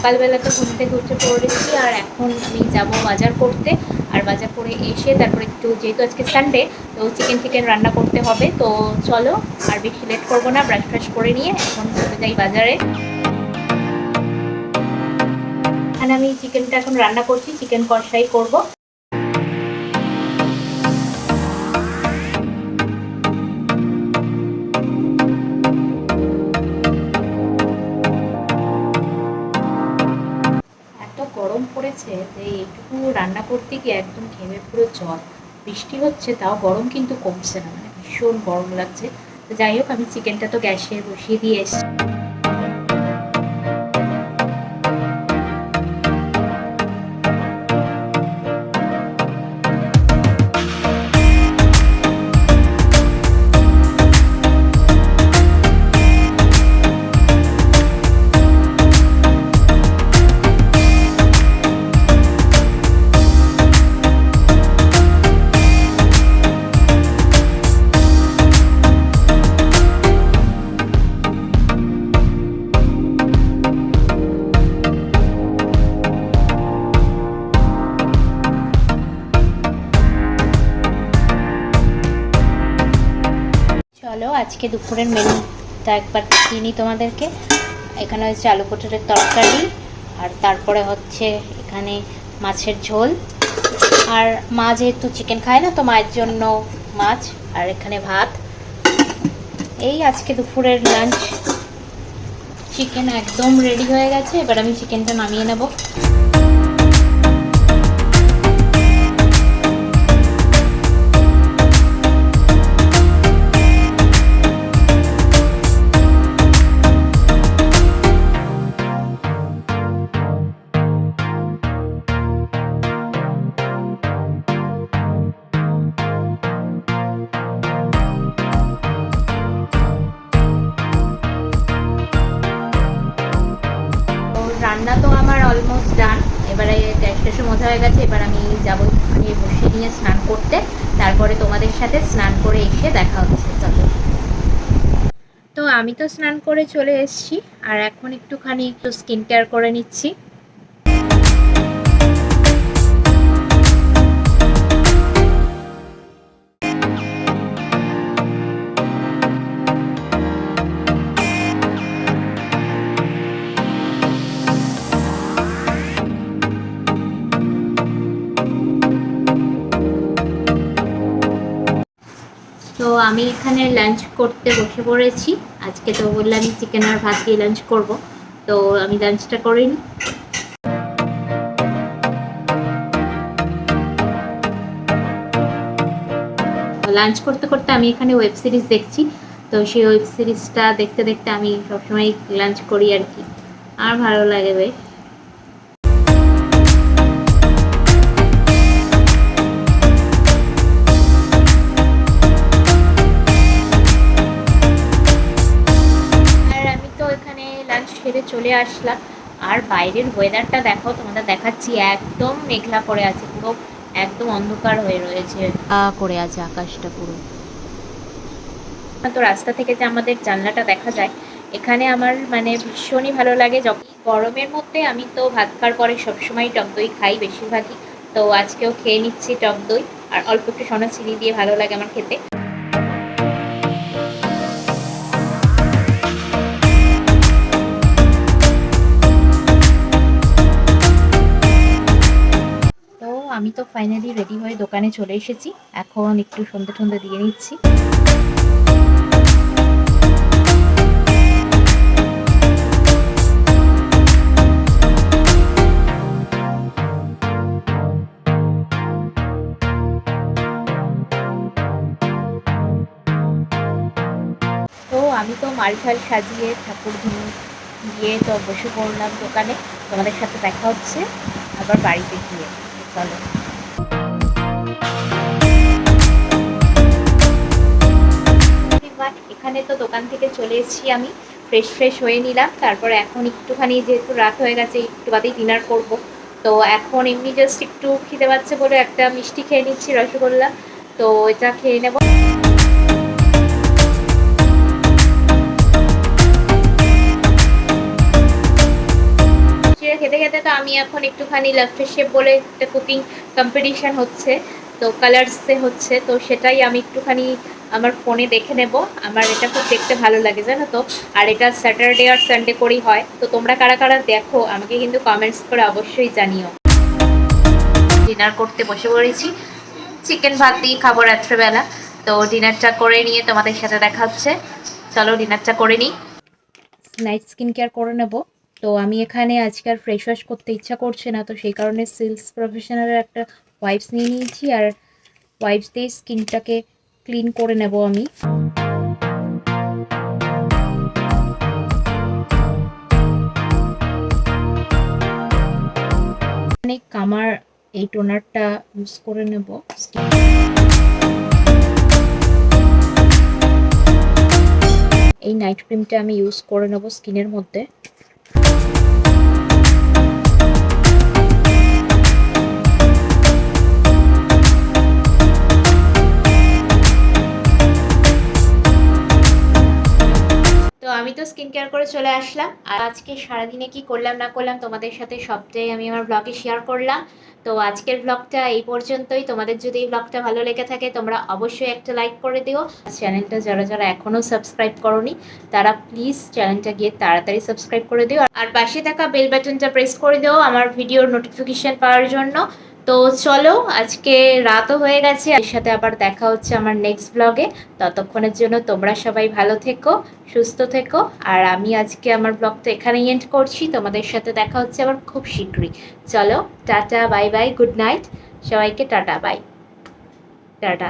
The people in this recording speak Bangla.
সকালবেলা তো ঘুম থেকে উঠে পড়েছি, আর এখন আমি যাব বাজার করতে। আর বাজার করে এসে তারপরে একটু, যেহেতু আজকে সানডে, তো চিকেন রান্না করতে হবে। তো চলো আর বেশি লেট করবো না, ব্রাশ ফ্রাশ করে নিয়ে এখন চলে যাই বাজারে। এখানে আমি চিকেনটা এখন রান্না করছি, চিকেন কষাই করব। গরম পড়েছে যে এইটুকু রান্না করতে গিয়ে একদম ঘেমে পুরো জল। বৃষ্টি হচ্ছে তাও গরম কিন্তু কমছে না, মানে ভীষণ গরম লাগছে। তো যাই হোক, আমি চিকেনটা তো গ্যাসে বসিয়ে দিয়ে এসেছি। চলো আজকে দুপুরের মেনুটা একবার দেখিয়ে নিই তোমাদেরকে। এখানে হচ্ছে আলু পটলের তরকারি, আর তারপরে হচ্ছে এখানে মাছের ঝোল। আর মা যেহেতু চিকেন খায় না, তো মায়ের জন্য মাছ, আর এখানে ভাত। এই আজকে দুপুরের লাঞ্চ। চিকেন একদম রেডি হয়ে গেছে, এবার আমি চিকেনটা নামিয়ে নেব। রান্না তো আমার অলমোস্ট ডান। এবারে গ্যাসটা মজা হয়ে গেছে, এবার আমি যাবো একটুখানি বসে নিয়ে স্নান করতে। তারপরে তোমাদের সাথে স্নান করে এসে দেখা হচ্ছে। চলো। তো আমি তো স্নান করে চলে এসেছি, আর এখন একটু স্কিন কেয়ার করে নিচ্ছি। তো আমি এখানে লাঞ্চ করতে বসে পড়েছি। আজকে তো বললাম চিকেন আর ভাত দিয়ে লাঞ্চ করব, তো আমি লাঞ্চটা করে নিই। লাঞ্চ করতে করতে আমি এখানে ওয়েব সিরিজ দেখছি। তো সেই ওয়েব সিরিজটা দেখতে দেখতে আমি সবসময় লাঞ্চ করি আর কি, আর ভালো লাগে বেশ। সেরে চলে আসলাম, আর বাইরের ওয়েদারটা দেখো, তোমাদের দেখাচ্ছি। একদম মেঘলা করে আছে, পুরো একদম অন্ধকার হয়ে রয়েছে করে আছে আকাশটা পুরো। তো রাস্তা থেকে যে আমাদের জানলাটা দেখা যায়, এখানে আমার মানে ভীষণই ভালো লাগে। যখন গরমের মধ্যে আমি তো ভাত খাওয়ার পরে সবসময় টক দই খাই বেশিরভাগই, তো আজকেও খেয়ে নিচ্ছি টক দই, আর অল্প একটু সোনা চিনি দিয়ে ভালো লাগে আমার খেতে। আমি তো ফাইনালি রেডি হয়ে দোকানে চলে এসেছি। এখন একটু সন্ধে টন্ধে দিয়ে নিচ্ছি। তো আমি তো মাল ঠাল সাজিয়ে ঠাকুর দিয়ে তো বসে পড়লাম দোকানে। তোমাদের সাথে দেখা হচ্ছে আবার বাড়িতে গিয়ে। চলো। এখানে তো দোকান থেকে চলে এসেছি, আমি ফ্রেশ হয়ে নিলাম। তারপরে এখন একটুখানি, যেহেতু রাত হয়ে গেছে, একটু বাদেই ডিনার করব। তো এখন এমনি জাস্ট একটু খিদে পাচ্ছে বলে একটা মিষ্টি খেয়ে নিচ্ছি, রসগোল্লা। তো এটা খেয়ে নেব। খেতে খেতে তো আমি এখন একটুখানি লাফে শেপ বলে একটা কুকিং কম্পিটিশান হচ্ছে, তো কালার্সে হচ্ছে, তো সেটাই আমি একটুখানি আমার ফোনে দেখে নেব। আমার এটা খুব দেখতে ভালো লাগে জানো তো, আর এটা স্যাটারডে আর সানডে করেই হয়। তো তোমরা কারা কারা দেখো আমাকে কিন্তু কমেন্টস করে অবশ্যই জানিও। ডিনার করতে বসে পড়েছি, চিকেন ভাত দিয়ে খাবো রাত্রেবেলা। তো ডিনারটা করে নিয়ে তোমাদের সাথে দেখা হচ্ছে। চলো ডিনারটা করে নিই, নাইট স্কিন কেয়ার করে নেব। তো আমি এখানে আজকে আর ফ্রেশ ওয়াশ করতে ইচ্ছা করছে না, তো সেই কারণে সিল্স প্রফেশনালের একটা ওয়াইপস নিয়ে নিয়েছি, আর ওয়াইপস দিয়ে স্কিনটাকে ক্লিন করে নেব আমি। অনেক আমার এই টোনারটা ইউজ করে নেব। এই নাইট ক্রিমটা আমি ইউজ করে নেব স্কিনের মধ্যে। তো আমি তো স্কিন কেয়ার করে চলে আসলাম, আর আজকে সারাদিনে কি করলাম না করলাম তোমাদের সাথে সবটাই আমি আমার ব্লগে শেয়ার করলাম। তো আজকের ব্লগটা এই পর্যন্তই। তোমাদের যদি এই ব্লগটা ভালো লেগে থাকে তোমরা অবশ্যই একটা লাইক করে দিও। চ্যানেলটা যারা যারা এখনও সাবস্ক্রাইব করোনি তারা প্লিজ চ্যানেলটা গিয়ে তাড়াতাড়ি সাবস্ক্রাইব করে দিও, আর পাশে থাকা বেল বাটনটা প্রেস করে দিও আমার ভিডিওর নোটিফিকেশন পাওয়ার জন্য। তো চলো, আজকে রাতও হয়ে গেছে, এর সাথে আবার দেখা হচ্ছে আমার নেক্সট ব্লগে। ততক্ষণের জন্য তোমরা সবাই ভালো থেকো, সুস্থ থেকো, আর আমি আজকে আমার ব্লগটা এখানেই এন্ড করছি। তোমাদের সাথে দেখা হচ্ছে আবার খুব শীঘ্রই। চলো tata, bye bye, good night সবাইকে, টাটা বাই, টাটা।